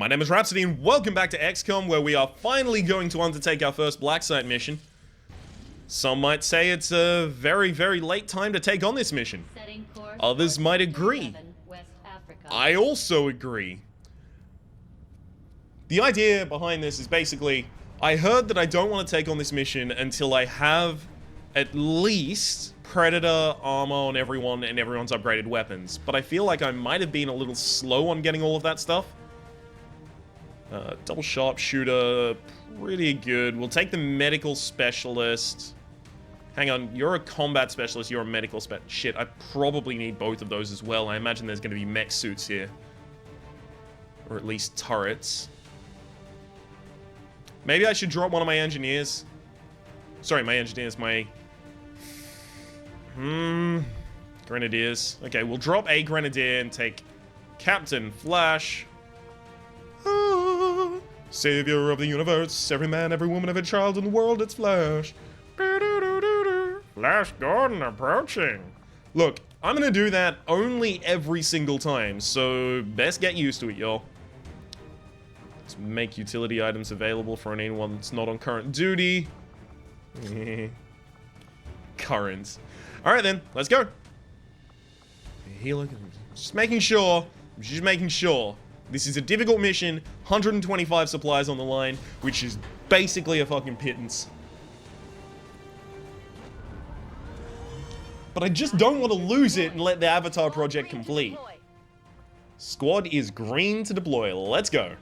My name is Rhapsody and welcome back to XCOM, where we are finally going to undertake our first Blacksite mission. Some might say it's a very, very late time to take on this mission. Others might agree. I also agree. The idea behind this is basically, I heard that I don't want to take on this mission until I have at least Predator armor on everyone and everyone's upgraded weapons. But I feel like I might have been a little slow on getting all of that stuff. Double sharpshooter, pretty good. We'll take the medical specialist. Hang on, you're a combat specialist, you're a medical shit, I probably need both of those as well. I imagine there's going to be mech suits here. Or at least turrets. Maybe I should drop one of my engineers. Sorry, my engineers, my... Grenadiers. Okay, we'll drop a grenadier and take Captain Flash. Savior of the universe, every man, every woman, every child in the world, it's Flash. Flash Gordon approaching. Look, I'm gonna do that only every single time, so best get used to it, y'all. Let's make utility items available for anyone that's not on current duty. Current. Alright then, let's go. Just making sure. This is a difficult mission, 125 supplies on the line, which is basically a fucking pittance. But I just don't want to lose it and let the Avatar project complete. Squad is green to deploy, let's go.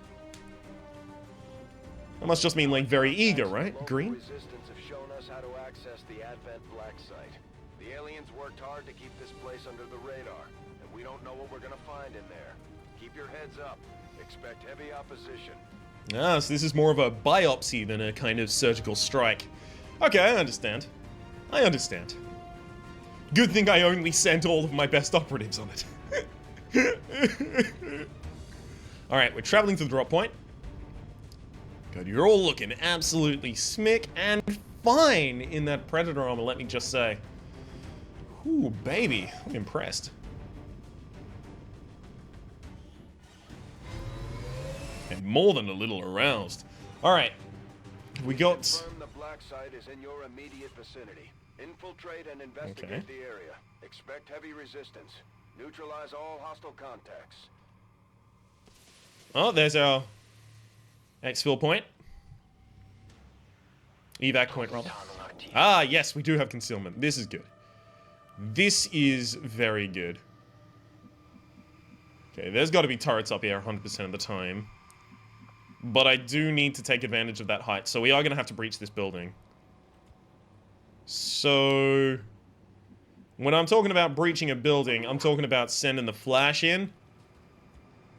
That must just mean like very eager, right? Green? Resistance have shown us how to access the Advent Blacksite. The aliens worked hard to keep this place under the radar, and we don't know what we're gonna find in there. Keep your heads up. Expect heavy opposition. Ah, so this is more of a biopsy than a kind of surgical strike. Okay, I understand. Good thing I only sent all of my best operatives on it. Alright, we're traveling to the drop point. Good, you're all looking absolutely smick and fine in that Predator armor, let me just say. Ooh, baby, I'm impressed. And more than a little aroused. Alright, we got... The Blacksite is in your immediate vicinity. Infiltrate and investigate the area. Expect heavy resistance. Neutralize all hostile contacts. Oh, there's our exfil point. Evac point, rather. Ah, yes, we do have concealment. This is good. This is very good. Okay, there's got to be turrets up here 100% of the time. But I do need to take advantage of that height, so we are going to have to breach this building. So... when I'm talking about breaching a building, I'm talking about sending the Flash in.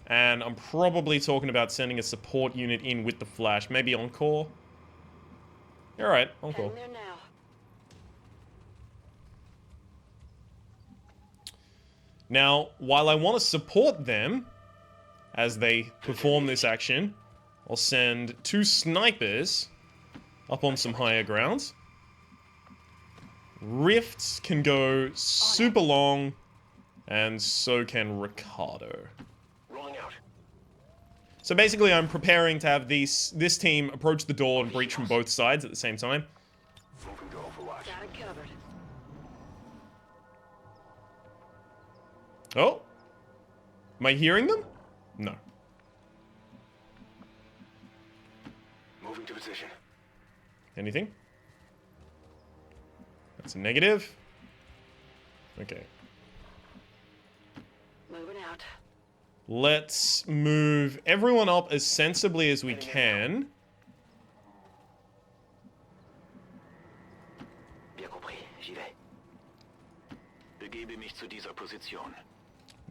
And I'm probably talking about sending a support unit in with the Flash. Maybe Encore? Alright, Encore. Now, while I want to support them as they perform this action, I'll send 2 snipers up on some higher grounds. Rifts can go super long, and so can Ricardo. So basically, I'm preparing to have this team approach the door and breach from both sides at the same time. Oh? Am I hearing them? No. Moving to position. Anything? That's a negative. Okay. Moving out. Let's move everyone up as sensibly as we can.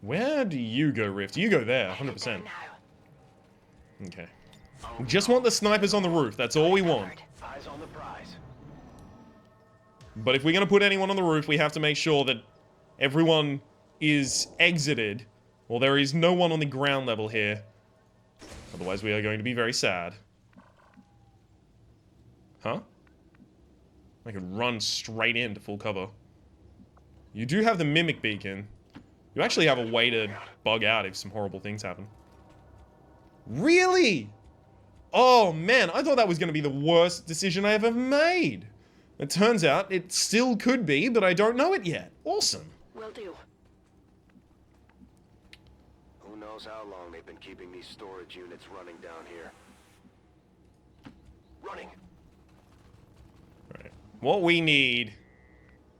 Where do you go, Rift? You go there, 100%. Okay. We just want the snipers on the roof. That's all we want. Eyes on the prize. But if we're going to put anyone on the roof, we have to make sure that everyone is exited. Well, there is no one on the ground level here. Otherwise, we are going to be very sad. Huh? I could run straight into full cover. You do have the Mimic Beacon. You actually have a way to bug out if some horrible things happen. Really? Oh man, I thought that was going to be the worst decision I ever made. It turns out it still could be, but I don't know it yet. Awesome. Will do. Who knows how long they've been keeping these storage units running down here. Running. Right. What we need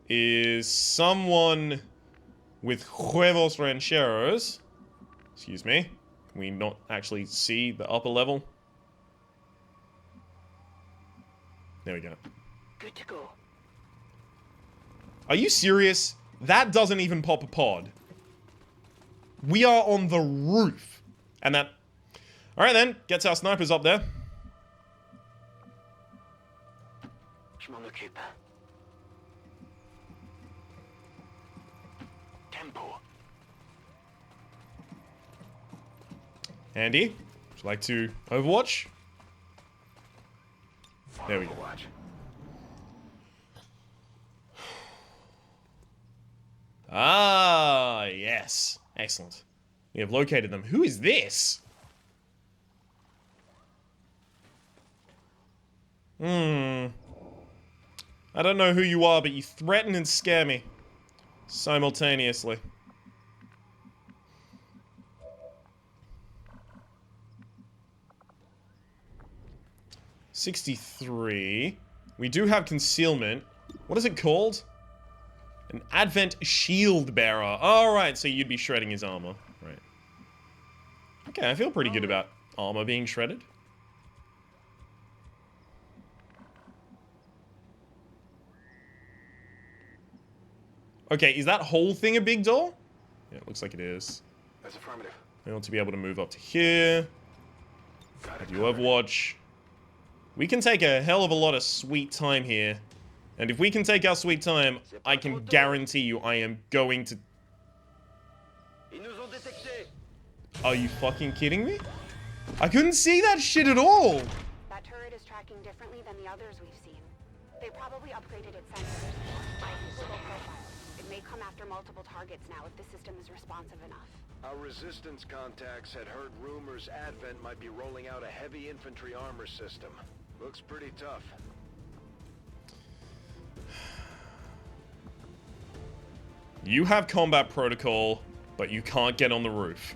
is someone with huevos rancheros. Excuse me. Can we not actually see the upper level? There we go. Good to go. Are you serious? That doesn't even pop a pod. We are on the roof. And that... Alright then, gets our snipers up there. Je m'en occupe. Tempo. Andy, would you like to Overwatch? There we go. Watch. Ah, yes. Excellent. We have located them. Who is this? I don't know who you are, but you threaten and scare me. Simultaneously. $63. We do have concealment. What is it called? An Advent Shield Bearer. Alright, so you'd be shredding his armor. Right. Okay, I feel pretty good about armor being shredded. Okay, is that whole thing a big door? Yeah, it looks like it is. That's affirmative. I want to be able to move up to here. Got it. Do Overwatch. We can take a hell of a lot of sweet time here. And if we can take our sweet time, I can guarantee you I am going to... Ils nous ont détectés. Are you fucking kidding me? I couldn't see that shit at all! That turret is tracking differently than the others we've seen. They probably upgraded its sensors. I Google profile. It may come after multiple targets now if the system is responsive enough. Our resistance contacts had heard rumors Advent might be rolling out a heavy infantry armor system. Looks pretty tough. You have combat protocol, but you can't get on the roof.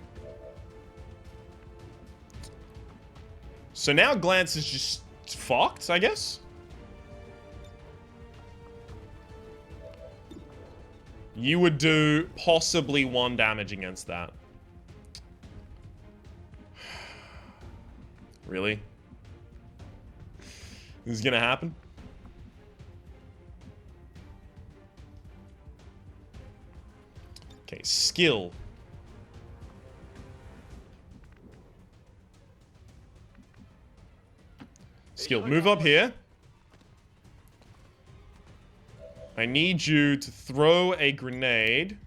So now Glance is just fucked, I guess? You would do possibly 1 damage against that. Really? This is gonna happen? Okay, skill. Skill, move up here. I need you to throw a grenade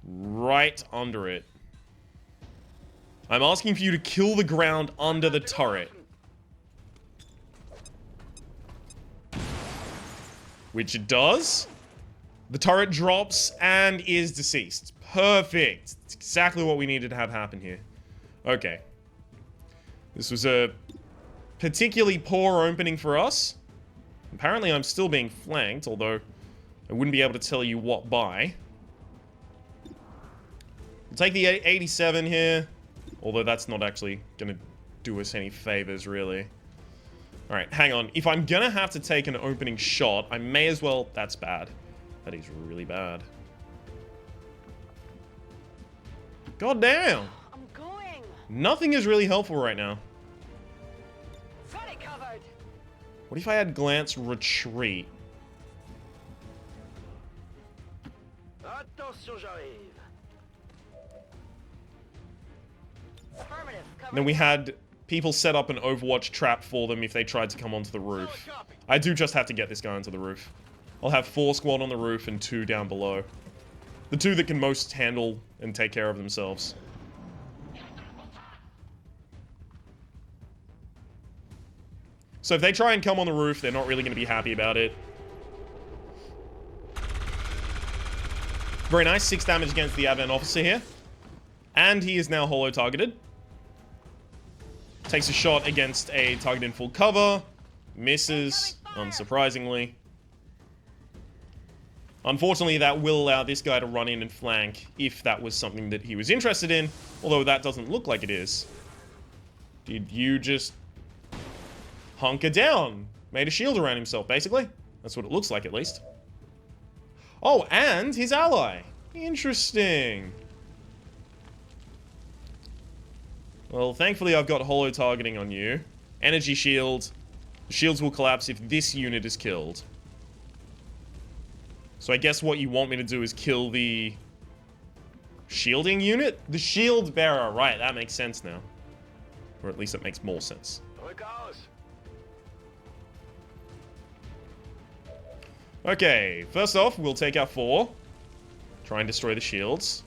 right under it. I'm asking for you to kill the ground under the turret. Which it does. The turret drops and is deceased. Perfect. It's exactly what we needed to have happen here. Okay. This was a particularly poor opening for us. Apparently I'm still being flanked, although I wouldn't be able to tell you what by. We'll take the 87 here, although that's not actually going to do us any favors, really. Alright, hang on. If I'm going to have to take an opening shot, I may as well... That's bad. That is really bad. God damn! I'm going! Nothing is really helpful right now. Got it covered! What if I had Glance retreat? Attention, j'arrive. Affirmative. Cover. Then we had people set up an Overwatch trap for them if they tried to come onto the roof. I do just have to get this guy onto the roof. I'll have 4 squad on the roof and 2 down below. The 2 that can most handle and take care of themselves. So if they try and come on the roof, they're not really going to be happy about it. Very nice, 6 damage against the Advent officer here. And he is now holo-targeted. Takes a shot against a target in full cover. Misses, unsurprisingly. Unfortunately, that will allow this guy to run in and flank if that was something that he was interested in. Although that doesn't look like it is. Did you just hunker down? Made a shield around himself, basically. That's what it looks like, at least. Oh, and his ally. Interesting. Well, thankfully I've got holo targeting on you. Energy shield. The shields will collapse if this unit is killed. So I guess what you want me to do is kill the shielding unit? The shield bearer. Right, that makes sense now. Or at least it makes more sense. Okay, first off, we'll take our 4. Try and destroy the shields.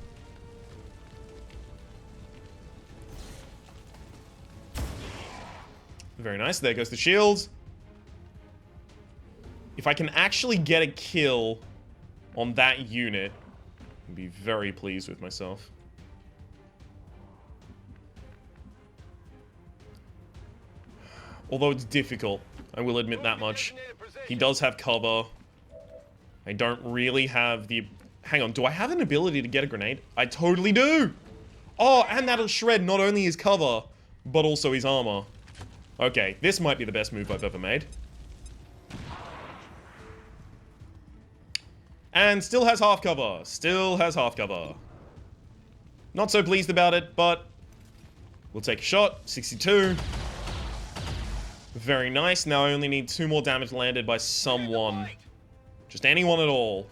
Very nice, there goes the shield. If I can actually get a kill on that unit, I'll be very pleased with myself. Although it's difficult, I will admit that much. He does have cover. I don't really have the... Hang on, do I have an ability to get a grenade? I totally do! Oh, and that'll shred not only his cover, but also his armor. Okay, this might be the best move I've ever made. And still has half cover. Still has half cover. Not so pleased about it, but we'll take a shot. 62. Very nice. Now I only need 2 more damage landed by someone. Just anyone at all.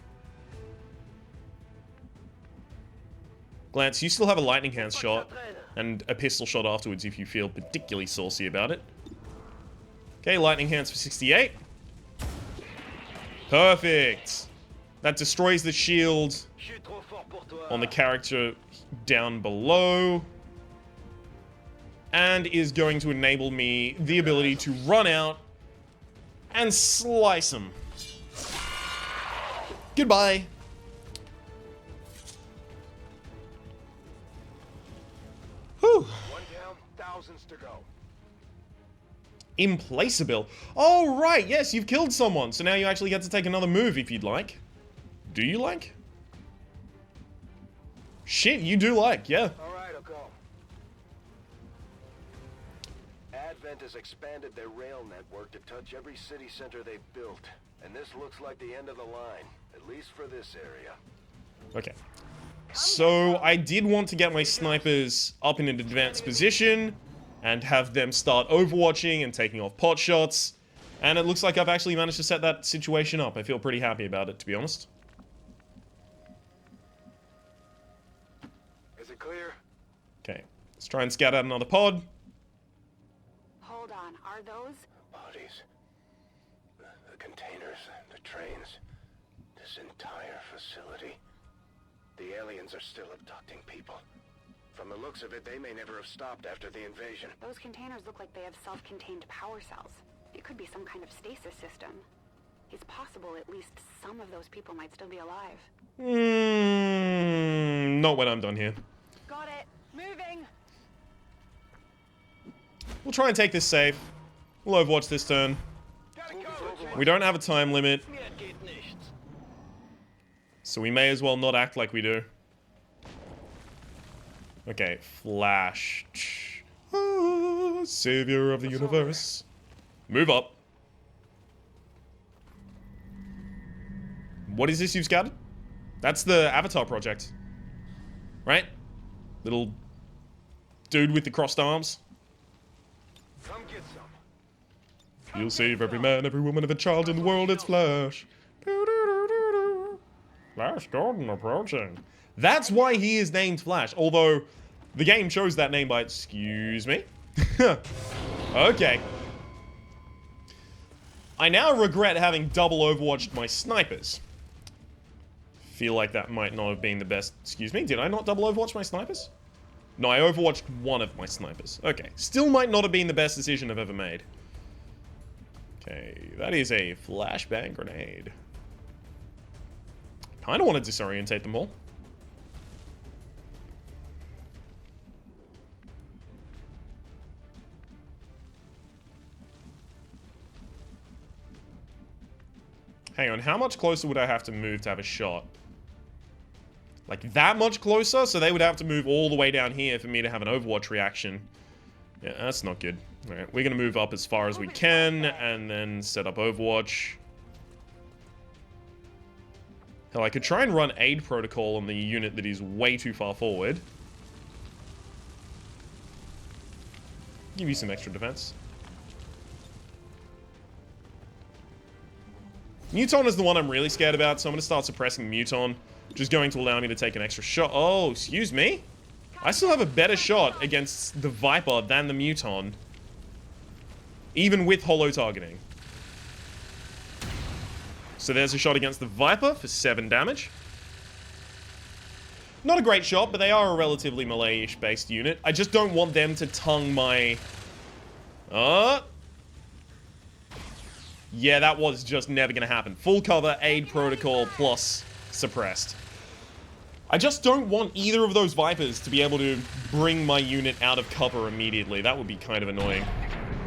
Glance, you still have a lightning hand shot and a pistol shot afterwards if you feel particularly saucy about it. Okay, lightning hands for 68. Perfect. That destroys the shield on the character down below. And is going to enable me the ability to run out and slice him. Goodbye. Whew. 1 down, thousands to go. Implaceable. Oh, right. Yes, you've killed someone. So now you actually get to take another move if you'd like. Do you like? Shit, you do like, yeah. All right, I'll go. Advent has expanded their rail network to touch every city center they've built. And this looks like the end of the line, at least for this area. Okay. So I did want to get my snipers up in an advanced position and have them start overwatching and taking off pot shots. And it looks like I've actually managed to set that situation up. I feel pretty happy about it, to be honest. Is it clear? Okay. Let's try and scout out another pod. Hold on, are those? Bodies. The containers, the trains. This entire facility. The aliens are still abducting people. From the looks of it, they may never have stopped after the invasion. Those containers look like they have self-contained power cells. It could be some kind of stasis system. It's possible at least some of those people might still be alive. Not when I'm done here. Got it. Moving. We'll try and take this safe. We'll overwatch this turn. We don't have a time limit, so we may as well not act like we do. Okay, Flash. Ah, savior of the universe. Move up. What is this you've scouted? That's the Avatar project. Right? Little dude with the crossed arms. Come get some. You'll save every man, every woman, every child in the world. It's Flash. Flash Gordon approaching. That's why he is named Flash. Although, the game shows that name by... Excuse me? Okay. I now regret having double overwatched my snipers. Feel like that might not have been the best... Excuse me? Did I not double overwatch my snipers? No, I overwatched one of my snipers. Okay. Still might not have been the best decision I've ever made. Okay, that is a flashbang grenade. Kinda want to disorientate them all. Hang on, how much closer would I have to move to have a shot? Like that much closer? So they would have to move all the way down here for me to have an Overwatch reaction. Yeah, that's not good. Alright, we're gonna move up as far as we can, and then set up Overwatch. Hell, I could try and run aid protocol on the unit that is way too far forward. Give you some extra defense. Muton is the one I'm really scared about, so I'm going to start suppressing Muton, which is going to allow me to take an extra shot. Oh, excuse me? I still have a better shot against the Viper than the Muton, even with holo targeting. So there's a shot against the Viper for 7 damage. Not a great shot, but they are a relatively melee-ish based unit. I just don't want them to tongue my... Yeah, that was just never going to happen. Full cover, aid protocol, plus suppressed. I just don't want either of those Vipers to be able to bring my unit out of cover immediately. That would be kind of annoying.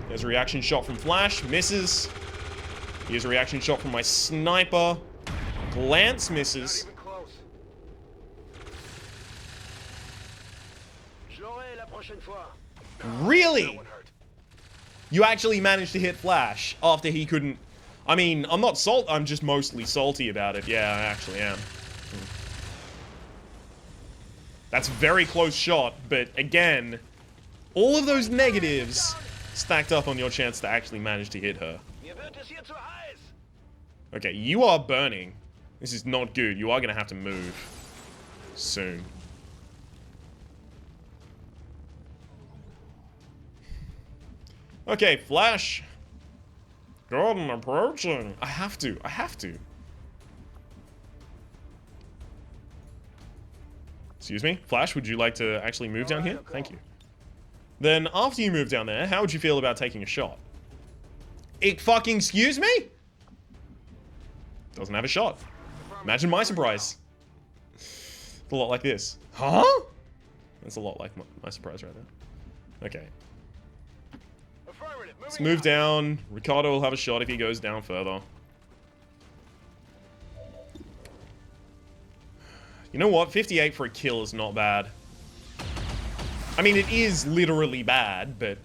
There's a reaction shot from Flash. Misses. Here's a reaction shot from my sniper. Glance misses. Really? You actually managed to hit Flash after he couldn't... I mean, I'm not I'm just mostly salty about it. Yeah, I actually am. That's a very close shot, but again, all of those negatives stacked up on your chance to actually manage to hit her. Okay, you are burning. This is not good. You are going to have to move soon. Okay, Flash. God, I'm approaching. I have to. Excuse me? Flash, would you like to actually move down here? Thank you. Then, after you move down there, how would you feel about taking a shot? It fucking excuse me? Doesn't have a shot. Imagine my surprise. It's a lot like this. Huh? That's a lot like my surprise right there. Okay. Let's move down. Ricardo will have a shot if he goes down further. You know what? 58 for a kill is not bad. I mean, it is literally bad, but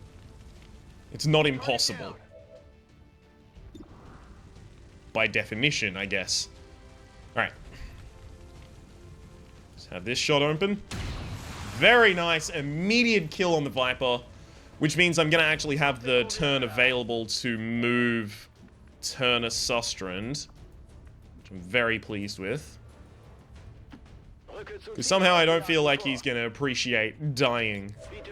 it's not impossible. By definition, I guess. Alright. Let's have this shot open. Very nice. Immediate kill on the Viper. Which means I'm going to actually have the turn available to move Turner Sustrand. Which I'm very pleased with. Because somehow I don't feel like he's going to appreciate dying. Need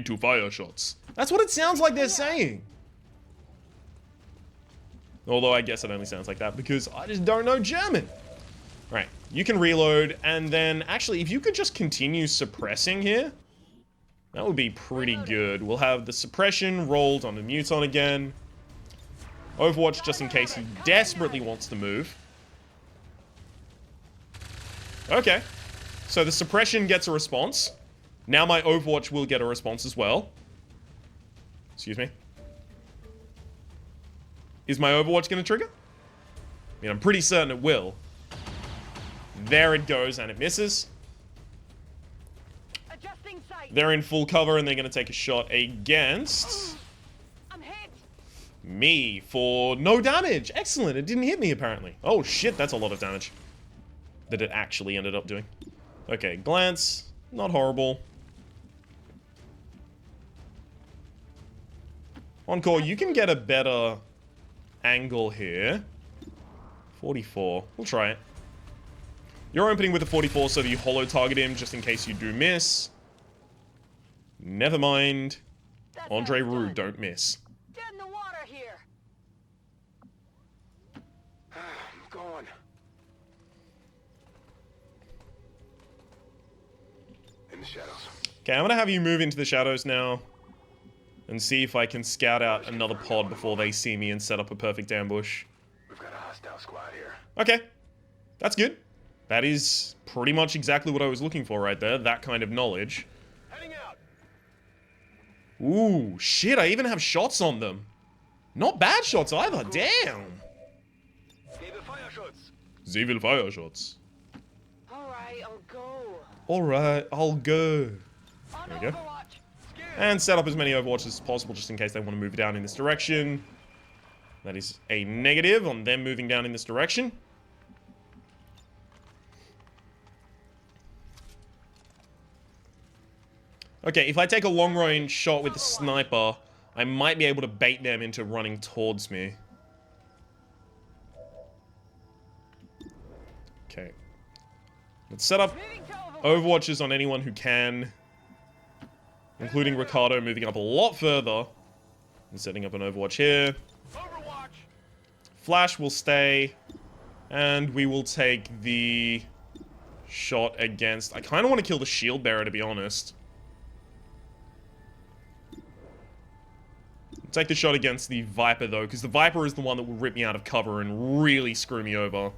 to fire shots. That's what it sounds like they're saying. Although I guess it only sounds like that because I just don't know German. Right, you can reload, and then actually if you could just continue suppressing here, that would be pretty good. We'll have the suppression rolled on the Muton again. Overwatch just in case he desperately wants to move. Okay. So the suppression gets a response. Now my Overwatch will get a response as well. Excuse me. Is my Overwatch going to trigger? I mean, I'm pretty certain it will. There it goes, and it misses. They're in full cover, and they're going to take a shot against me for no damage. Excellent. It didn't hit me, apparently. Oh, shit. That's a lot of damage that it actually ended up doing. Okay, glance. Not horrible. Encore, you can get a better angle here. 44. We'll try it. You're opening with a 44 so that you holo target him just in case you do miss. Never mind. Andre Roux, don't miss. Dead in the water here. I'm going. In the shadows. Okay, I'm gonna have you move into the shadows now. And see if I can scout out another pod before they see me and set up a perfect ambush. We've got a hostile squad here. Okay. That's good. That is pretty much exactly what I was looking for right there. That kind of knowledge. Heading out. Ooh, shit, I even have shots on them. Not bad shots either, damn. Sie will fire shots. Alright, I'll go. Alright, I'll go. On There we go. Overwatch. And set up as many Overwatches as possible just in case they want to move down in this direction. That is a negative on them moving down in this direction. Okay, if I take a long-range shot with the sniper, I might be able to bait them into running towards me. Okay. Let's set up Overwatches on anyone who can. Including Ricardo moving up a lot further. And setting up an Overwatch here. Overwatch! Flash will stay. And we will take the shot against... I kind of want to kill the shield bearer, to be honest. Take the shot against the Viper, though, because the Viper is the one that will rip me out of cover and really screw me over.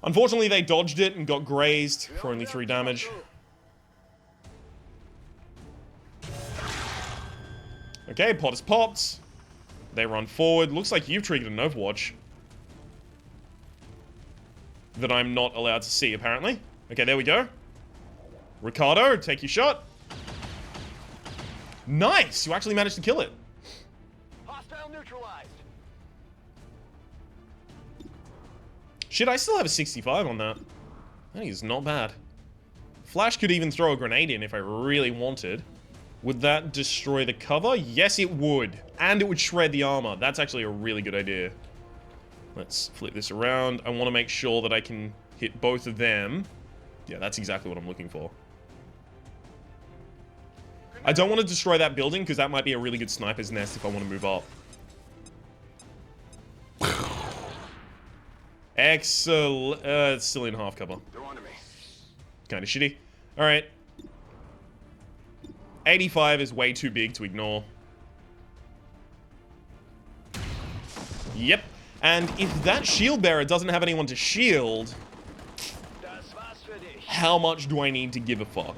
Unfortunately, they dodged it and got grazed for only 3 damage. Okay, pot is popped. They run forward. Looks like you've triggered an Overwatch that I'm not allowed to see, apparently. Okay, there we go. Ricardo, take your shot. Nice! You actually managed to kill it. Hostile neutralized. Shit, I still have a 65 on that. That is not bad. Flash could even throw a grenade in if I really wanted. Would that destroy the cover? Yes, it would. And it would shred the armor. That's actually a really good idea. Let's flip this around. I want to make sure that I can hit both of them. Yeah, that's exactly what I'm looking for. I don't want to destroy that building because that might be a really good sniper's nest if I want to move up. Excellent. It's still in half cover. They're onto me. Kind of shitty. Alright. 85 is way too big to ignore. Yep. And if that shield bearer doesn't have anyone to shield, Das war's für dich. how much do I need to give a fuck?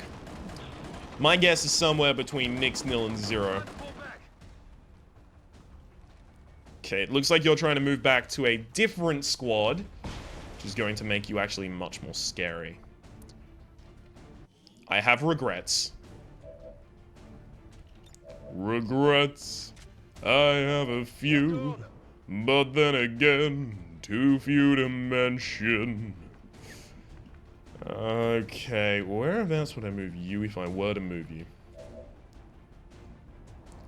My guess is somewhere between nix, nil, and 0. Pull back. Okay, it looks like you're trying to move back to a different squad, which is going to make you actually much more scary. I have regrets. Regrets. I have a few, but then again, too few to mention. Okay, whereabouts would I move you if I were to move you?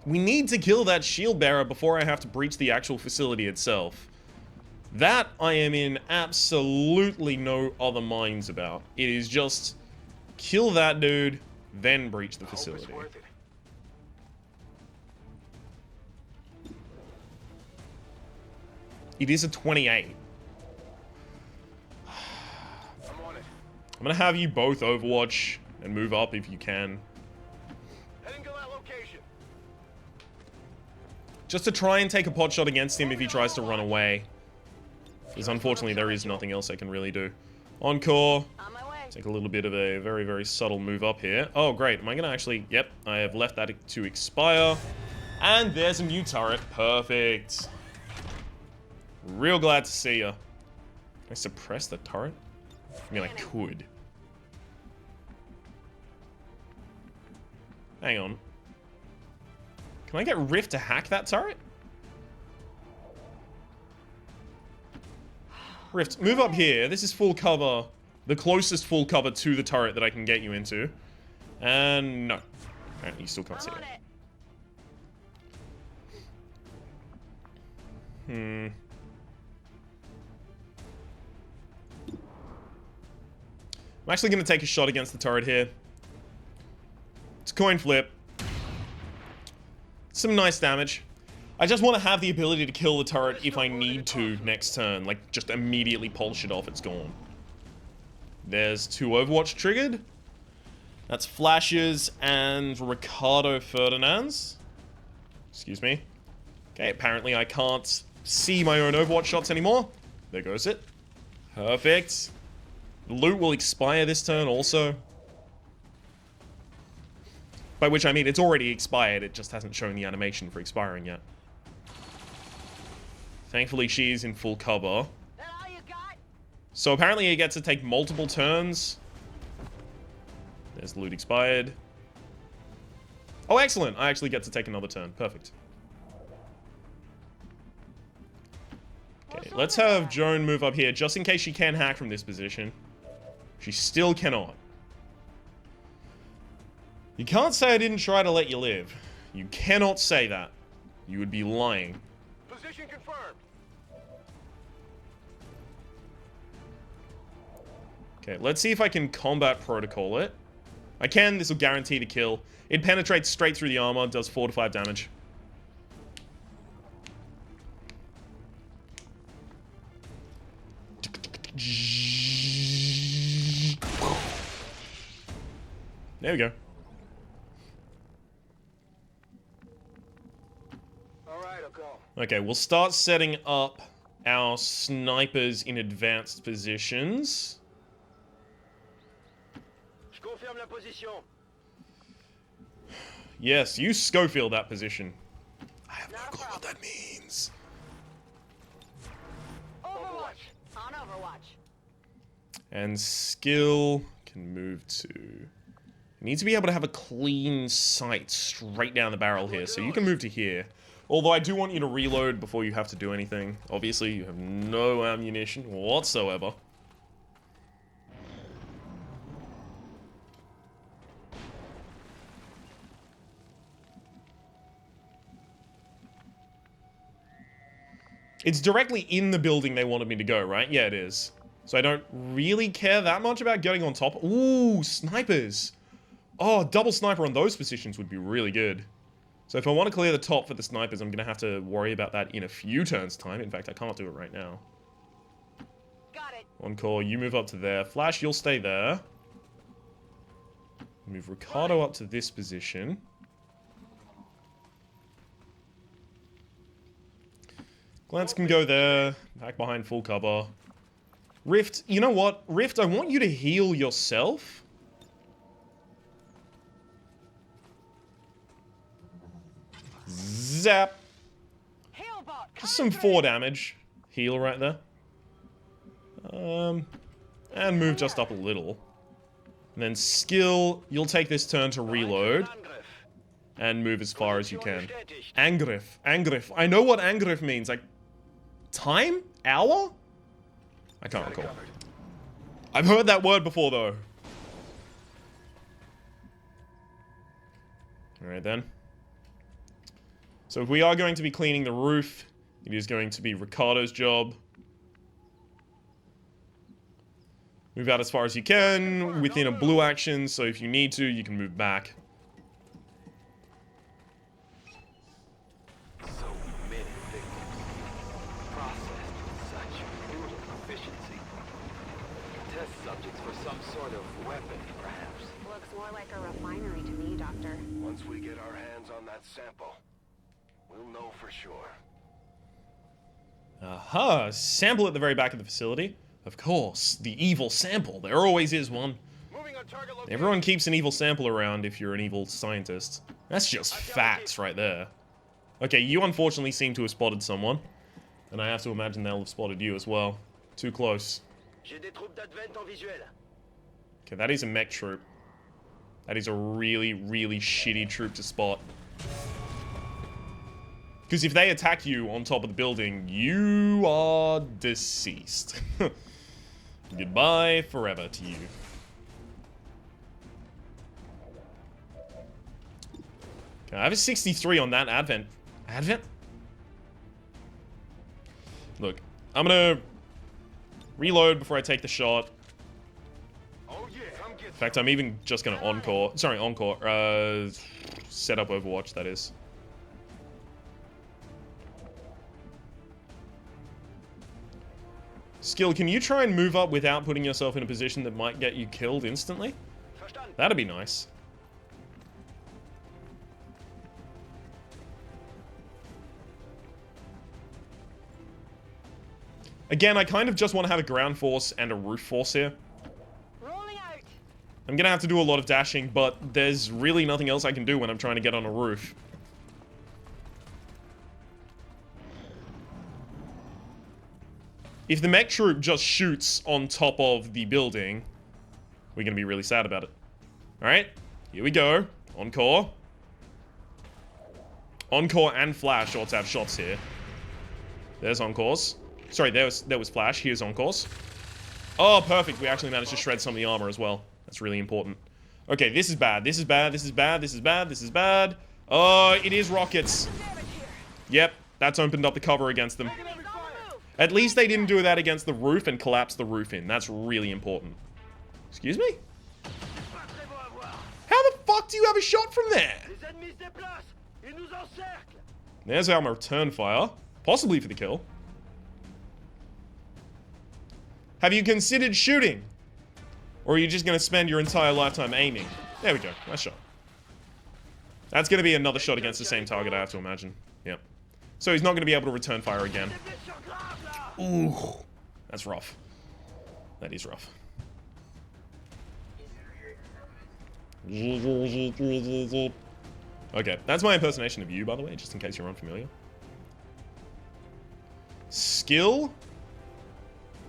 We need to kill that shield bearer before I have to breach the actual facility itself. That I am in absolutely no other minds about. It is just kill that dude, then breach the facility. Hope it's worth it. It is a 28. I'm on it. I'm gonna have you both Overwatch and move up if you can. Heading to that location. Just to try and take a pot shot against him if he tries to run away. Because unfortunately there is nothing else I can really do. Encore. On my way. Take a little bit of a very, very subtle move up here. Oh, great. Am I gonna actually... Yep, I have left that to expire. And there's a new turret. Perfect. Real glad to see ya. Can I suppress the turret? I mean, I could. Hang on. Can I get Rift to hack that turret? Rift, move up here. This is full cover. The closest full cover to the turret that I can get you into. And no. Apparently you still can't see I'm on it. it. I'm actually going to take a shot against the turret here. It's a coin flip. Some nice damage. I just want to have the ability to kill the turret if I need to next turn. Like, just immediately polish it off, it's gone. There's 2 Overwatch triggered. That's Flashes and Ricardo Ferdinand's. Excuse me. Okay, apparently I can't see my own Overwatch shots anymore. There goes it. Perfect. The loot will expire this turn also. By which I mean it's already expired, it just hasn't shown the animation for expiring yet. Thankfully, she is in full cover. That all you got? So apparently he gets to take multiple turns. There's loot expired. Oh, excellent. I actually get to take another turn. Perfect. Okay, let's have Joan move up here, just in case she can hack from this position. She still cannot. You can't say I didn't try to let you live. You cannot say that. You would be lying. Position confirmed. Okay, let's see if I can combat protocol it. I can. This will guarantee the kill. It penetrates straight through the armor, does 4 to 5 damage. There we go. All right, I'll go. Okay, we'll start setting up our snipers in advanced positions. Je confirme la position. Yes, you Schofield that position. I have no clue what that means. Overwatch. On Overwatch. And skill can move to... You need to be able to have a clean sight straight down the barrel here, so you can move to here. Although I do want you to reload before you have to do anything. Obviously, you have no ammunition whatsoever. It's directly in the building they wanted me to go, right? Yeah, it is. So I don't really care that much about getting on top. Ooh, snipers. Oh, double sniper on those positions would be really good. So if I want to clear the top for the snipers, I'm going to have to worry about that in a few turns' time. In fact, I can't do it right now. Got it. On call, you move up to there. Flash, you'll stay there. Move Ricardo up to this position. Glance can go there. Back behind full cover. Rift, you know what? Rift, I want you to heal yourself. Zap. Healbot. Just some 4 damage. Heal right there. And move just up a little. And then skill, you'll take this turn to reload. And move as far as you can. Angriff. Angriff. I know what Angriff means. Like, time? Hour? I can't recall. I've heard that word before, though. Alright, then. So if we are going to be cleaning the roof, it is going to be Ricardo's job. Move out as far as you can, within a blue action, so if you need to, you can move back. So many victims. Processed with such brutal efficiency. Test subjects for some sort of weapon, perhaps. Looks more like a refinery to me, Doctor. Once we get our hands on that sample, we'll know for sure. Aha, sample at the very back of the facility. Of course, the evil sample. There always is one. Moving on target location. Everyone keeps an evil sample around if you're an evil scientist. That's just facts right there. Okay, you unfortunately seem to have spotted someone. And I have to imagine they'll have spotted you as well. Too close. J'ai des troupes d'advent en visuel. Okay, that is a mech troop. That is a really, really shitty troop to spot. Because if they attack you on top of the building, you are deceased. Goodbye forever to you. Okay, I have a 63 on that Advent. Advent? Look, I'm gonna reload before I take the shot. Oh yeah, come get In fact, I'm even just gonna encore. Sorry, encore. Set up Overwatch, that is. Skill, can you try and move up without putting yourself in a position that might get you killed instantly? Verstanden. That'd be nice. Again, I kind of just want to have a ground force and a roof force here. Rolling out. I'm gonna have to do a lot of dashing, but there's really nothing else I can do when I'm trying to get on a roof. If the mech troop just shoots on top of the building, we're going to be really sad about it. Alright, here we go. Encore. Encore and Flash ought to have shots here. There's Encores. Sorry, there was Flash. Here's Encores. Oh, perfect. We actually managed to shred some of the armor as well. That's really important. Okay, this is bad. This is bad. This is bad. This is bad. This is bad. Oh, it is rockets. Yep, that's opened up the cover against them. At least they didn't do that against the roof and collapse the roof in. That's really important. Excuse me? How the fuck do you have a shot from there? There's our return fire. Possibly for the kill. Have you considered shooting? Or are you just going to spend your entire lifetime aiming? There we go. Nice shot. That's going to be another shot against the same target, I have to imagine. Yep. So he's not going to be able to return fire again. Ooh. That's rough. That is rough. Okay, that's my impersonation of you, by the way, just in case you're unfamiliar. Skill?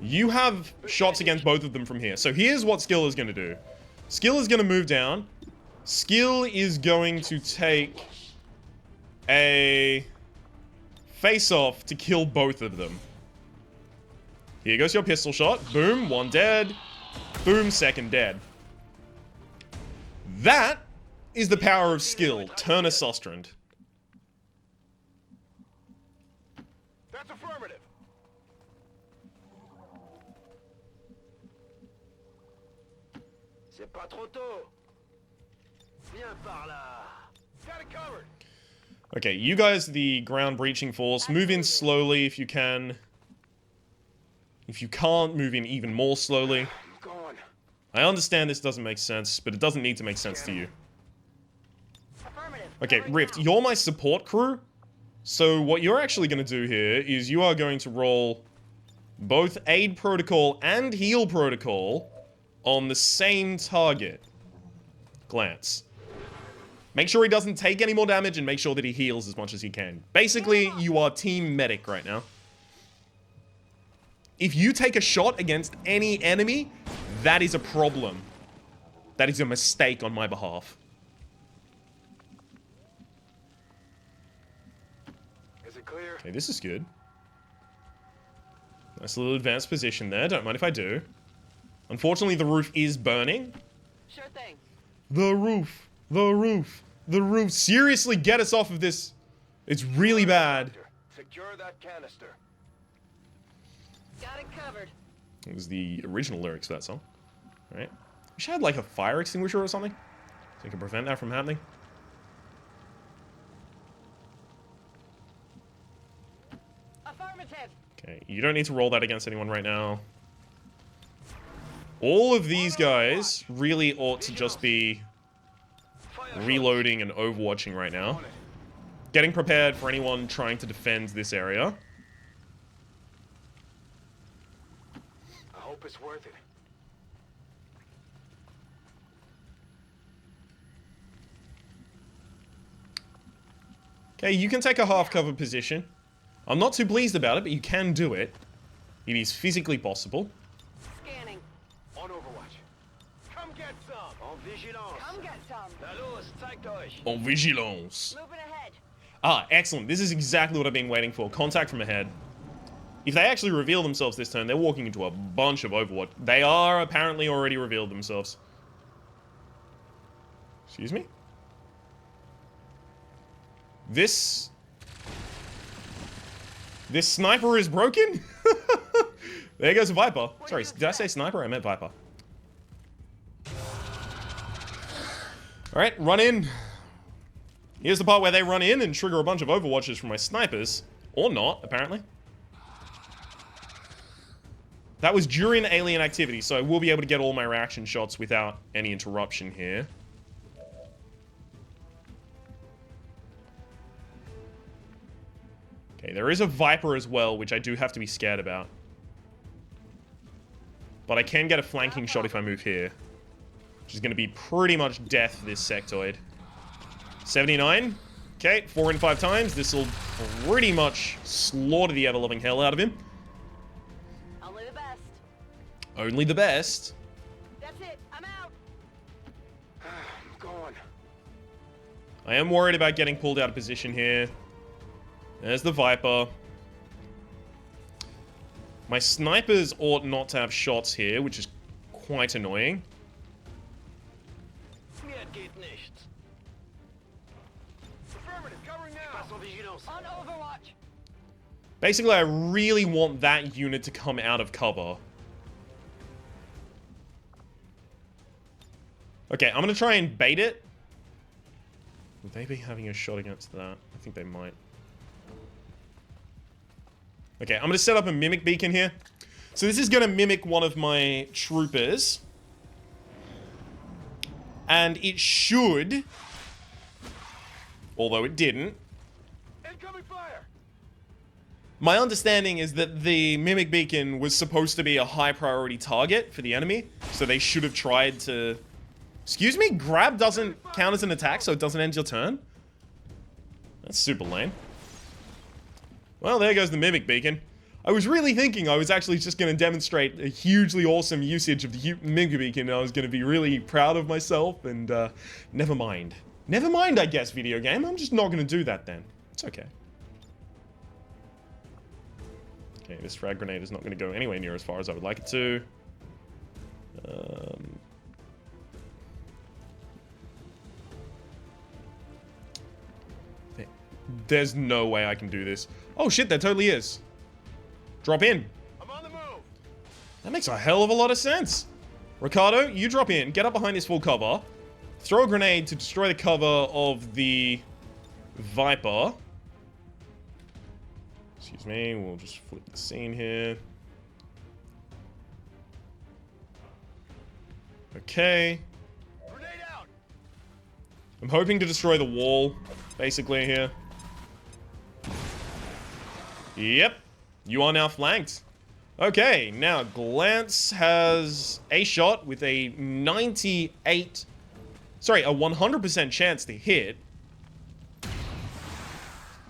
You have shots against both of them from here. So here's what Skill is going to do. Skill is going to move down. Skill is going to take a face-off to kill both of them. Here goes your pistol shot. Boom, one dead. Boom, second dead. That is the power of Skill. Turner Sustrand. That's affirmative. C'est pas trop tôt. Viens par là. Got it covered. Okay, you guys, the ground breaching force, move in slowly if you can. If you can't, move in even more slowly. I understand this doesn't make sense, but it doesn't need to make sense to you. Okay, Rift, you're my support crew. So what you're actually going to do here is you are going to roll both Aid Protocol and Heal Protocol on the same target. Glance. Make sure he doesn't take any more damage and make sure that he heals as much as he can. Basically, you are Team Medic right now. If you take a shot against any enemy, that is a problem. That is a mistake on my behalf. Is it clear? Okay, this is good. Nice little advanced position there. Don't mind if I do. Unfortunately, the roof is burning. Sure thing. The roof. The roof. The roof. Seriously, get us off of this. It's really bad. Secure that canister. Got it covered. It was the original lyrics for that song. Alright. Wish I had like a fire extinguisher or something. So I can prevent that from happening. Affirmative. Okay, you don't need to roll that against anyone right now. All of these guys really ought to just be reloading and overwatching right now. Getting prepared for anyone trying to defend this area. I hope it's worth it. Okay, you can take a half-cover position. I'm not too pleased about it, but you can do it. It is physically possible. Scanning. On Overwatch. Come get some. En vigilance. Come get some. Na los, zeigt euch. En vigilance. Moving ahead. Ah, excellent. This is exactly what I've been waiting for. Contact from ahead. If they actually reveal themselves this turn, they're walking into a bunch of Overwatch. They are apparently already revealed themselves. Excuse me? This sniper is broken? There goes a Viper. Sorry, did I say sniper? I meant Viper. Alright, run in. Here's the part where they run in and trigger a bunch of Overwatches from my snipers. Or not, apparently. That was during alien activity, so I will be able to get all my reaction shots without any interruption here. Okay, there is a Viper as well, which I do have to be scared about. But I can get a flanking shot if I move here. Which is going to be pretty much death for this sectoid. 79. Okay, 4 and 5 times. This will pretty much slaughter the ever-loving hell out of him. Only the best. That's it. I'm out. I'm going. I am worried about getting pulled out of position here. There's the Viper. My snipers ought not to have shots here, which is quite annoying. Mir geht nichts. Affirmative, covering now. Pass on vigilance. On Overwatch. Basically, I really want that unit to come out of cover. Okay, I'm gonna try and bait it. Would they be having a shot against that? I think they might. Okay, I'm gonna set up a mimic beacon here. So this is gonna mimic one of my troopers. And it should, although it didn't. Incoming fire. My understanding is that the mimic beacon was supposed to be a high priority target for the enemy. So they should have tried to... Excuse me? Grab doesn't count as an attack, so it doesn't end your turn? That's super lame. Well, there goes the mimic beacon. I was really thinking I was actually just going to demonstrate a hugely awesome usage of the mimic beacon, and I was going to be really proud of myself, and never mind. Never mind, I guess, video game. I'm just not going to do that then. It's okay. Okay, this frag grenade is not going to go anywhere near as far as I would like it to. There's no way I can do this. Oh shit, there totally is. Drop in. I'm on the move. That makes a hell of a lot of sense. Ricardo, you drop in, get up behind this full cover, throw a grenade to destroy the cover of the Viper. Excuse me, we'll just flip the scene here. Okay. Grenade out. I'm hoping to destroy the wall, basically, here. Yep. You are now flanked. Okay, now Glance has a shot with a 98... Sorry, a 100% chance to hit.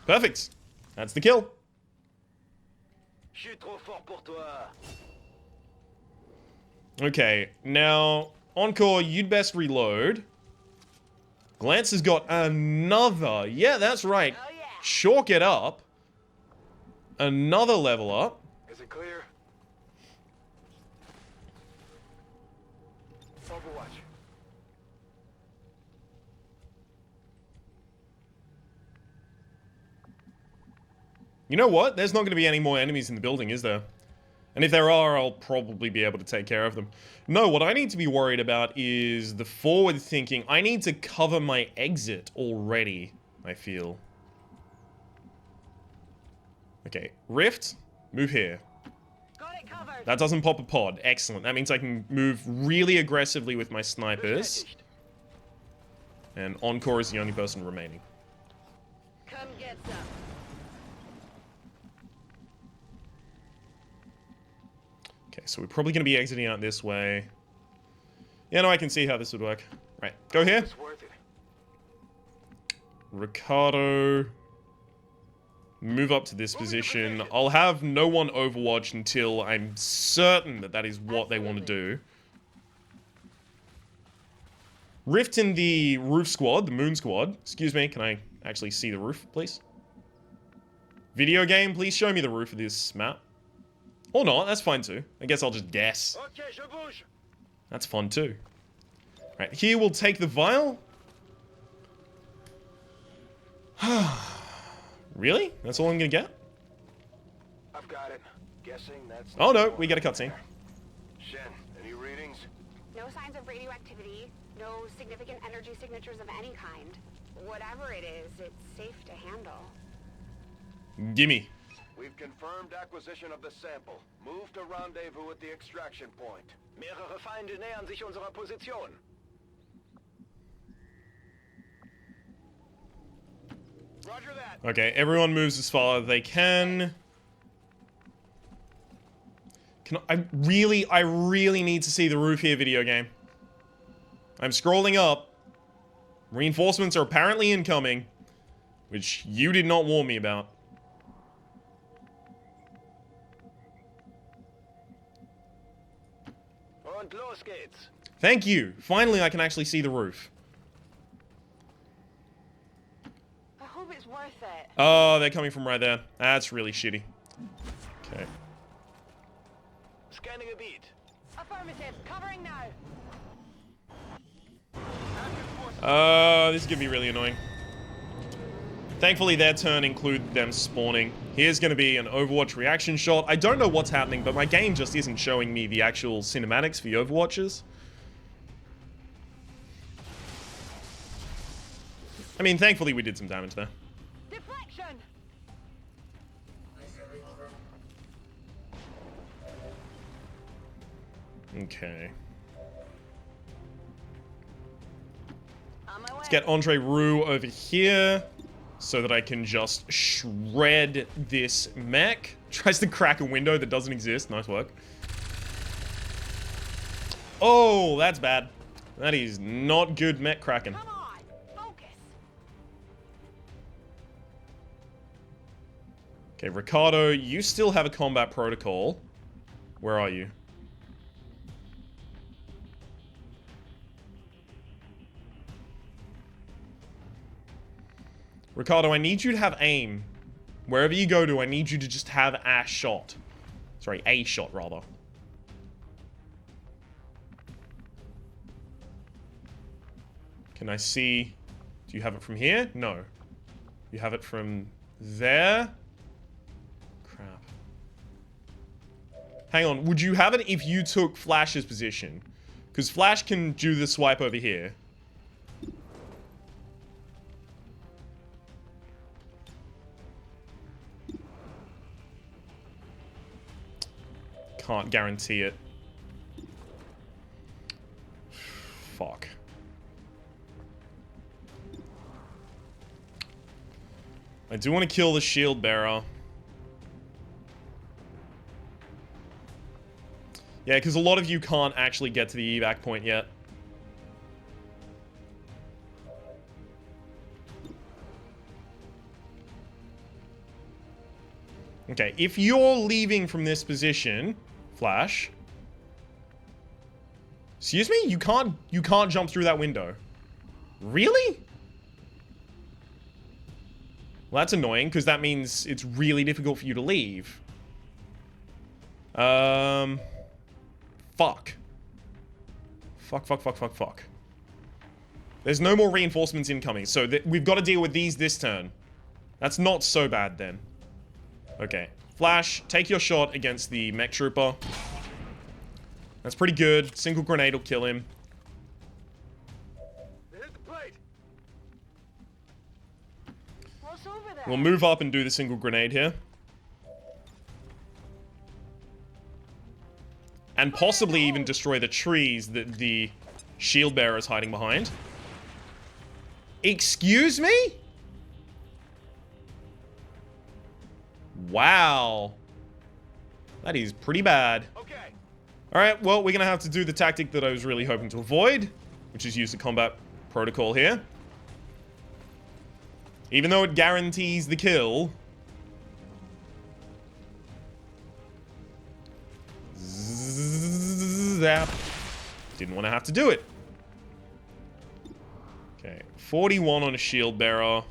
Perfect. That's the kill. Je suis trop fort pour toi. Okay, now, Encore, you'd best reload. Glance has got another... Yeah, that's right. Oh yeah. Chalk it up. Another level up. Is it clear? Overwatch. You know what? There's not going to be any more enemies in the building, is there? And if there are, I'll probably be able to take care of them. No, what I need to be worried about is the forward thinking. I need to cover my exit already, I feel. Okay, Rift, move here. Got it covered. That doesn't pop a pod. Excellent. That means I can move really aggressively with my snipers. And Encore is the only person remaining. Come get some. Okay, so we're probably going to be exiting out this way. Yeah, no, I can see how this would work. Right, go here. It's worth it. Ricardo. Move up to this position. I'll have no one overwatch until I'm certain that that is what they want to do. Rift in the roof squad, the moon squad. Excuse me, can I actually see the roof, please? Video game, please show me the roof of this map. Or not, that's fine too. I guess I'll just guess. Okay, je bouge. That's fun too. Right, here we'll take the vial. Really? That's all I'm gonna get? I've got it. Guessing that's... Oh no, we get a cutscene. Shen, any readings? No signs of radioactivity, no significant energy signatures of any kind. Whatever it is, it's safe to handle. Gimme. We've confirmed acquisition of the sample. Move to rendezvous at the extraction point. Mehrere Feinde nähern sich unserer Position. Roger that. Okay, everyone moves as far as they can. I really need to see the roof here, video game. I'm scrolling up. Reinforcements are apparently incoming, which you did not warn me about. Und los geht's. Thank you. Finally, I can actually see the roof. I hope it's worth it. Oh, they're coming from right there. That's really shitty. Okay. Scanning a beat. Affirmative. Covering now. This is gonna be really annoying. Thankfully, their turn included them spawning. Here's gonna be an Overwatch reaction shot. I don't know what's happening, but my game just isn't showing me the actual cinematics for the Overwatches. I mean, thankfully we did some damage there. Deflection. Okay. On my way. Let's get Andre Roux over here so that I can just shred this mech. Tries to crack a window that doesn't exist. Nice work. Oh, that's bad. That is not good mech cracking. Come on. Focus. Okay, Ricardo, you still have a combat protocol. Where are you? Ricardo, I need you to have aim. Wherever you go to, I need you to just have a shot. Sorry, a shot, rather. Can I see... Do you have it from here? No. You have it from there? Crap. Hang on, would you have it if you took Flash's position? Because Flash can do the swipe over here. Can't guarantee it. Fuck. I do want to kill the shield bearer. Yeah, because a lot of you can't actually get to the evac point yet. Okay, if you're leaving from this position, Flash. Excuse me? You can't jump through that window. Really? Well, that's annoying, because that means it's really difficult for you to leave. Fuck. Fuck. There's no more reinforcements incoming, so we've got to deal with these this turn. That's not so bad, then. Okay. Flash, take your shot against the mech trooper. That's pretty good. Single grenade will kill him. Hit the plate. What's over there? We'll move up and do the single grenade here. And possibly even destroy the trees that the shield bearer is hiding behind. Excuse me? Wow. That is pretty bad. Okay. Alright, well, we're gonna have to do the tactic that I was really hoping to avoid, which is use the combat protocol here. Even though it guarantees the kill. Zap. Didn't want to have to do it. Okay, 41 on a shield bearer.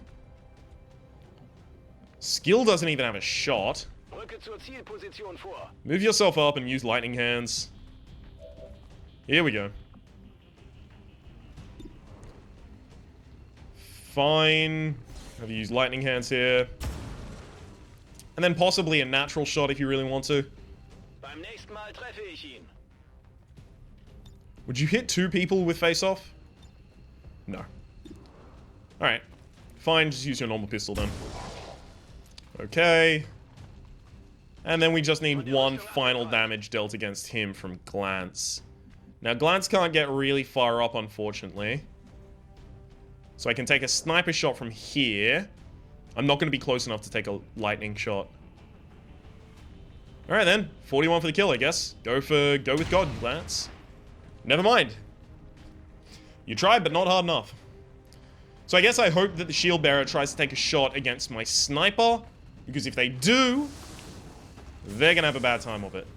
Skill doesn't even have a shot. Rücke zur Zielposition vor. Move yourself up and use lightning hands. Here we go. Fine. Have you use lightning hands here. And then possibly a natural shot if you really want to. Beim nächsten Mal treffe ich ihn. Would you hit 2 people with face-off? No. Alright. Fine, just use your normal pistol then. Okay. And then we just need one final damage dealt against him from Glance. Now, Glance can't get really far up, unfortunately. So I can take a sniper shot from here. I'm not going to be close enough to take a lightning shot. Alright then. 41 for the kill, I guess. Go with God, Glance. Never mind. You tried, but not hard enough. So I guess I hope that the shield bearer tries to take a shot against my sniper. Because if they do, they're going to have a bad time of it.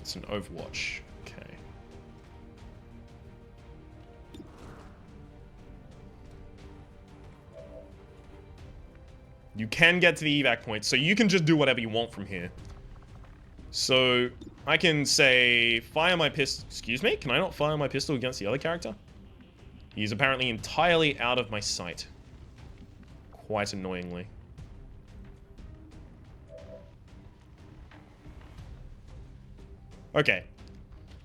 It's an Overwatch. Okay. You can get to the evac point, so you can just do whatever you want from here. So, I can say, fire my pistol. Excuse me? Can I not fire my pistol against the other character? He's apparently entirely out of my sight. Quite annoyingly. Okay.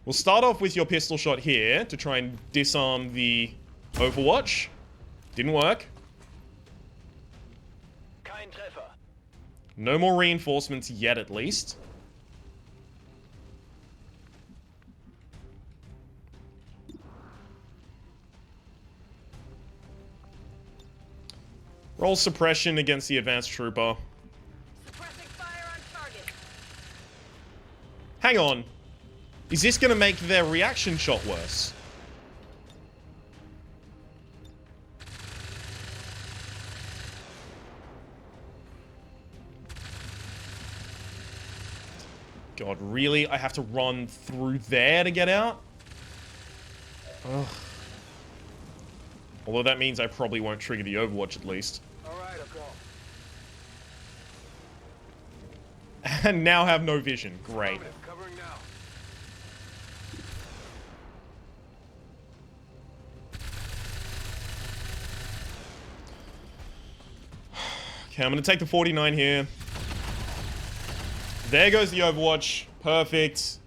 We'll start off with your pistol shot here to try and disarm the Overwatch. Didn't work. Kein Treffer. No more reinforcements yet, at least. Roll suppression against the advanced trooper. Suppressing fire on target. Hang on. Is this going to make their reaction shot worse? God, really? I have to run through there to get out? Ugh. Although that means I probably won't trigger the Overwatch at least. Alright, I'll go. And now have no vision. Great. Covering now. Okay, I'm going to take the 49 here. There goes the Overwatch. Perfect.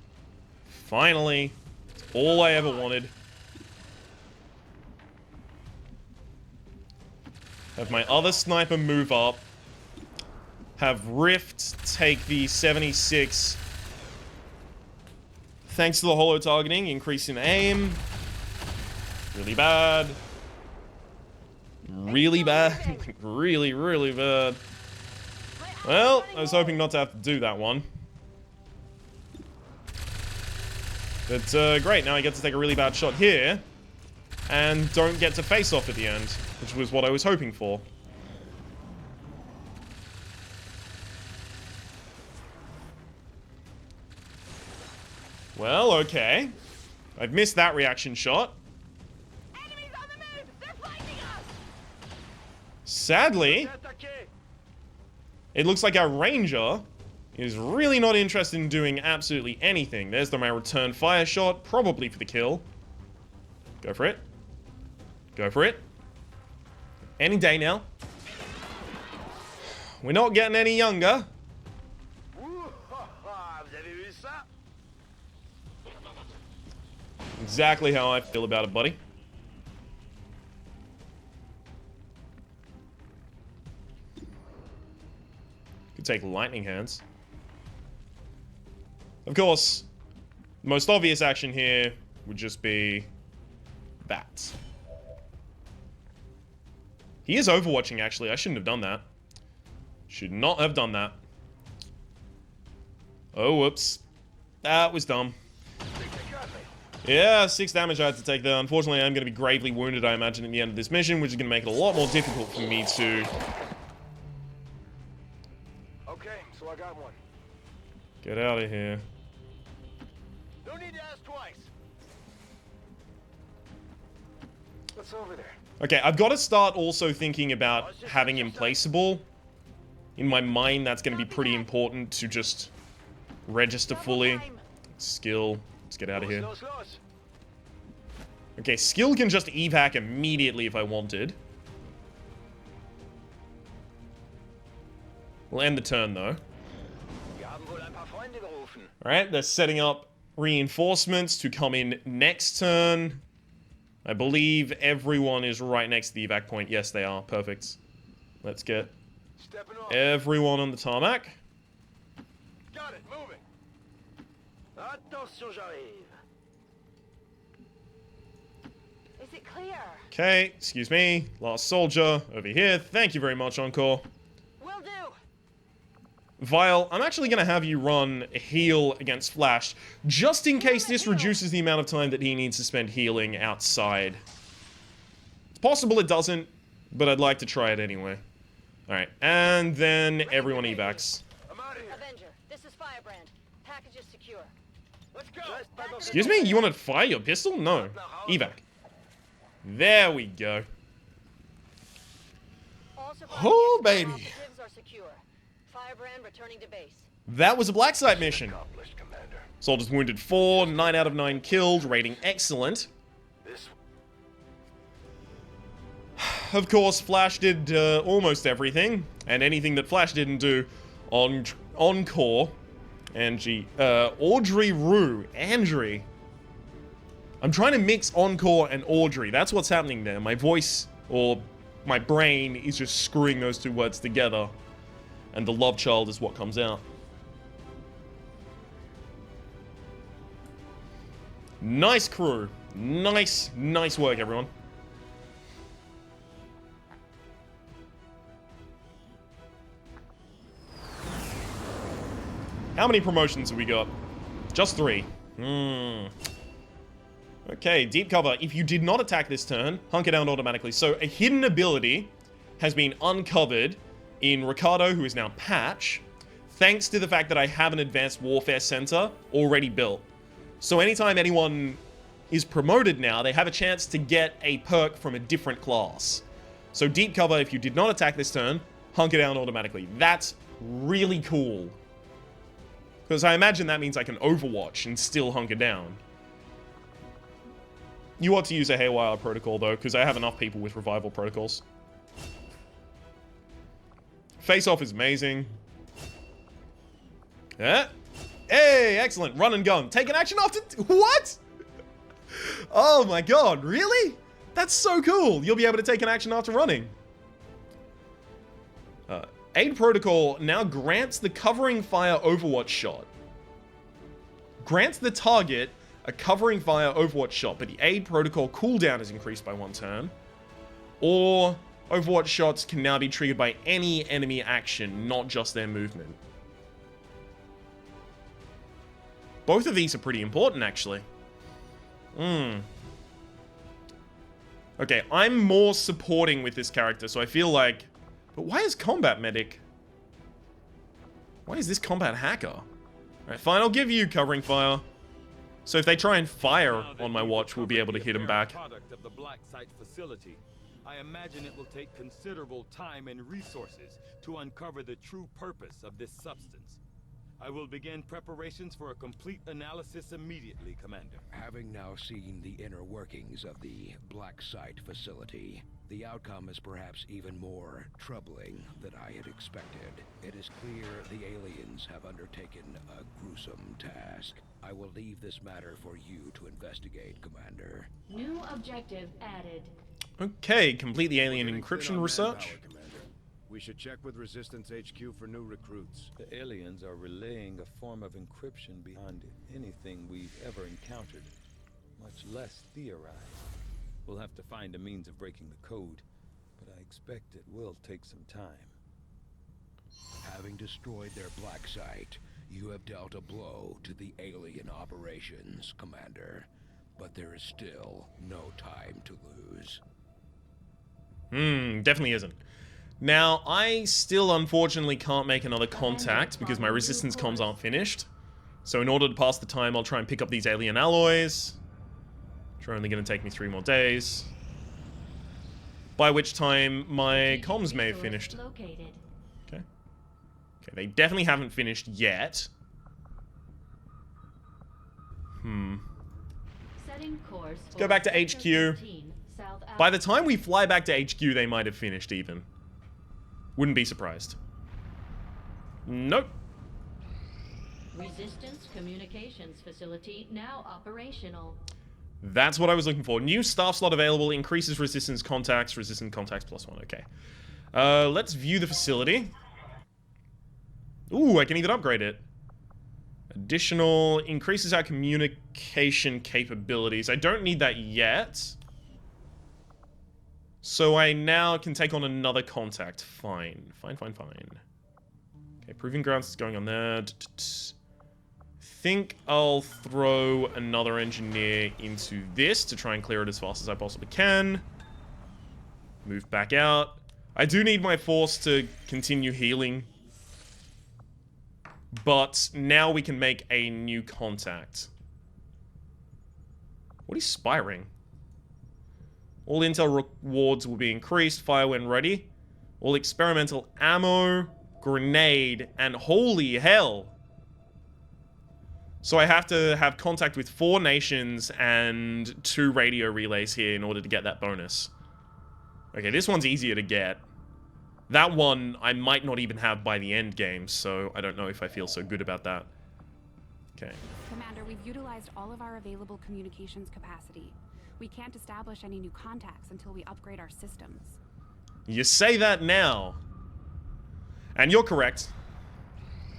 Finally. It's all I ever wanted. Have my other sniper move up. Have Rift take the 76. Thanks to the holo targeting, increase in aim. Really bad. Really bad. Really, really bad. Well, I was hoping not to have to do that one. But, great, now I get to take a really bad shot here. And don't get to face off at the end, which was what I was hoping for. Well, okay. I've missed that reaction shot. Enemies on the move! They're flanking us! Sadly, it looks like our ranger is really not interested in doing absolutely anything. There's my return fire shot, probably for the kill. Go for it. Go for it. Any day now. We're not getting any younger. Exactly how I feel about it, buddy. Could take lightning hands. Of course, the most obvious action here would just be that. He is overwatching, actually. I shouldn't have done that. Should not have done that. Oh, whoops. That was dumb. Yeah, 6 damage I had to take there. Unfortunately, I'm going to be gravely wounded, I imagine, at the end of this mission, which is going to make it a lot more difficult for me to... Okay, so I got one. get out of here. No need to ask twice. What's over there? Okay, I've got to start also thinking about having him placeable. In my mind, that's going to be pretty important to just register fully. Skill. Let's get out of here. Okay, skill can just evac immediately if I wanted. We'll end the turn, though. Alright, they're setting up reinforcements to come in next turn. I believe everyone is right next to the evac point. Yes, they are. Perfect. Let's get everyone on the tarmac. Got it, moving. Attention, j'arrive. Is it clear? Okay, excuse me. Last soldier over here. Thank you very much, Encore. Will do. Vile, I'm actually going to have you run heal against Flash, just in case this reduces the amount of time that he needs to spend healing outside. It's possible it doesn't, but I'd like to try it anyway. Alright, and then everyone evacs. I'm out of here. Avenger, this is Firebrand. Package is secure. Let's go. Excuse me? You want to fire your pistol? No. Evac. There we go. All Oh, baby. operatives are secure. Firebrand returning to base. That was a Blacksite mission. Accomplished, Commander. Soldiers wounded 4, 9 out of 9 killed, rating excellent. This Of course, Flash did almost everything, and anything that Flash didn't do on Encore. Angie, Audrey Rue, Andry. I'm trying to mix Encore and Audrey. That's what's happening there. My voice, or my brain, is just screwing those two words together. And the love child is what comes out. Nice crew. Nice work, everyone. How many promotions have we got? Just 3. Okay, deep cover. If you did not attack this turn, hunker down automatically. So a hidden ability has been uncovered in Ricardo, who is now Patch, thanks to the fact that I have an advanced warfare center already built. So anytime anyone is promoted now, they have a chance to get a perk from a different class. So deep cover, if you did not attack this turn, hunker down automatically. That's really cool. Because I imagine that means I can Overwatch and still hunker down. You ought to use a Haywire protocol, though, because I have enough people with revival protocols. Face-off is amazing. Yeah. Hey, excellent. Run and gun. Take an action after... What? Oh my god, really? That's so cool. You'll be able to take an action after running. Aid protocol now grants the covering fire Overwatch shot. Grants the target a covering fire Overwatch shot, but the aid protocol cooldown is increased by 1 turn. Or Overwatch shots can now be triggered by any enemy action, not just their movement. Both of these are pretty important, actually. Okay, I'm more supporting with this character, so I feel like... But why is Combat Medic? Why is this Combat Hacker? Alright, fine, I'll give you covering fire. So if they try and fire on my watch, we'll be able to hit them back. Product of the Blacksite facility. I imagine it will take considerable time and resources to uncover the true purpose of this substance. I will begin preparations for a complete analysis immediately, Commander. Having now seen the inner workings of the Blacksite facility, the outcome is perhaps even more troubling than I had expected. It is clear the aliens have undertaken a gruesome task. I will leave this matter for you to investigate, Commander. New objective added. Okay, complete the alien encryption research. We should check with Resistance HQ for new recruits. The aliens are relaying a form of encryption beyond anything we've ever encountered, much less theorized. We'll have to find a means of breaking the code, but I expect it will take some time. Having destroyed their Blacksite, you have dealt a blow to the alien operations, Commander. But there is still no time to lose. Definitely isn't. Now, I still unfortunately can't make another contact because my resistance comms aren't finished. So in order to pass the time, I'll try and pick up these alien alloys. Which are only going to take me 3 more days. By which time my comms may have finished. Okay. Okay, they definitely haven't finished yet. Let's go back to HQ. By the time we fly back to HQ, they might have finished even. Wouldn't be surprised. Nope. Resistance communications facility now operational. That's what I was looking for. New staff slot available, increases resistance contacts +1. Okay. Let's view the facility. Ooh, I can even upgrade it. Additional, increases our communication capabilities. I don't need that yet. So I now can take on another contact. Fine. Okay, Proving Grounds is going on there. Think I'll throw another engineer into this to try and clear it as fast as I possibly can. Move back out. I do need my force to continue healing. But now we can make a new contact. What is spiring? All intel rewards will be increased. Fire when ready. All experimental ammo, grenade, and holy hell. So I have to have contact with 4 nations and 2 radio relays here in order to get that bonus. Okay, this one's easier to get. That one I might not even have by the end game, so I don't know if I feel so good about that. Okay. Commander, we've utilized all of our available communications capacity. We can't establish any new contacts until we upgrade our systems. You say that now. And you're correct.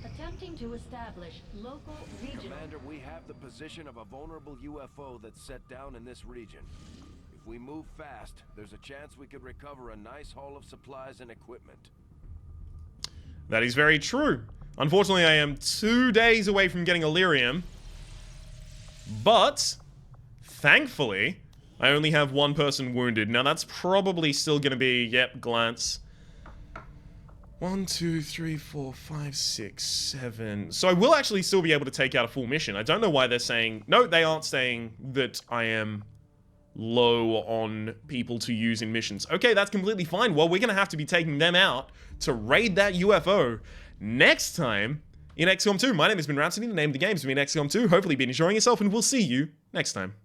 Attempting to establish local regional... Commander, we have the position of a vulnerable UFO that's set down in this region. If we move fast, there's a chance we could recover a nice haul of supplies and equipment. That is very true. Unfortunately, I am 2 days away from getting Illyrium. But, thankfully, I only have 1 person wounded. Now, that's probably still going to be, yep, glance. 1, 2, 3, 4, 5, 6, 7. So I will actually still be able to take out a full mission. I don't know why they're saying... No, they aren't saying that I am low on people to use in missions. Okay, that's completely fine. Well, we're going to have to be taking them out to raid that UFO next time in XCOM 2. My name has been Rhapsody. The name of the game has been XCOM 2. Hopefully you've been enjoying yourself, and we'll see you next time.